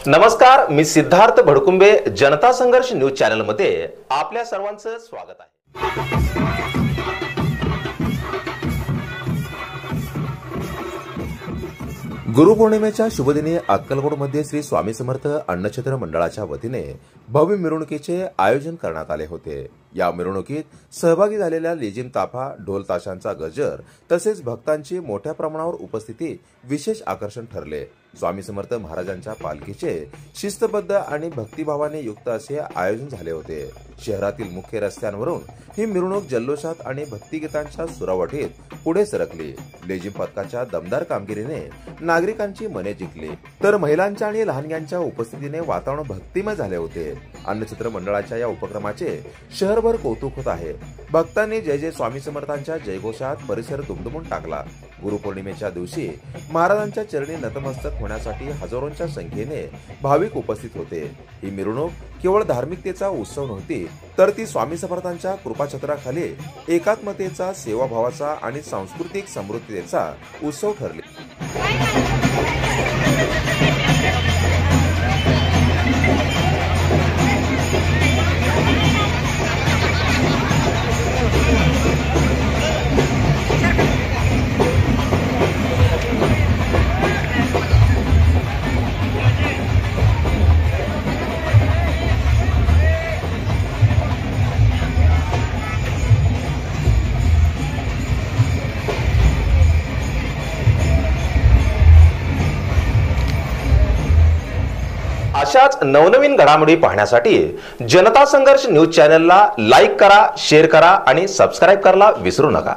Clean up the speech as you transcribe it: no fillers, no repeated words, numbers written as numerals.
नमस्कार, मी सिद्धार्थ भडकुंबे जनता संघर्ष news channel मध्ये आपल्या सर्वांचं स्वागत आहे। गुरुपौर्णिमेच्या शुभदिनी अक्कलकोटमध्ये श्री स्वामी समर्थ अन्नछत्र मंडळाच्या वतीने भव्य मिरवणुकीचे आयोजन करण्यात आले होते। या मिरवणुकीत सहभागी झालेल्या लेझिम ताफा, ढोल ताशांचा गजर तसेच भक्तांची मोठ्या प्रमाणावर उपस्थिती विशेष आकर्षण ठरले। स्वामी समर्थ महाराजांच्या पालखीचे शिस्तबद्ध आणि भक्तिभावाने युक्त असे आयोजन झाले होते। शहरातील मुख्य रस्त्यांवरून ही मिरवणूक जल्लोषात आणि भक्तिगीतांच्या सुरावटीत पुढे सरकली। लेझिम पथकाच्या दमदार कामगिरीने नागरिकांची मने जिंकली, तर महिलांच्या आणि लहानग्यांच्या उपस्थितीने वातावरण भक्तिमय झाले होते। अन्नछत्र मंडळाच्या या उपक्रमाचे शहरभर कौतुक होत आहे। भक्तांनी जय जय स्वामी समर्थांच्या जयघोषात परिसर दुमदुमून टाकला। गुरुपौर्णिमेच्या दिवशी महाराजांच्या चरणी नतमस्तक होण्यासाठी हजारोंच्या संख्येने भाविक उपस्थित होते। ही मिरवणूक केवळ धार्मिकतेचा उत्सव नव्हती, तर ती स्वामी समर्थांच्या कृपाछत्राखाली एकात्मतेचा, सेवाभावाचा आणि सांस्कृतिक समृद्धीचा उत्सव ठरली। अशाच नवनवीन घडामोडी पाहण्यासाठी जनता संघर्ष न्यूज चॅनलला लाईक करा, शेअर करा आणि सबस्क्राइब करायला विसरू नका।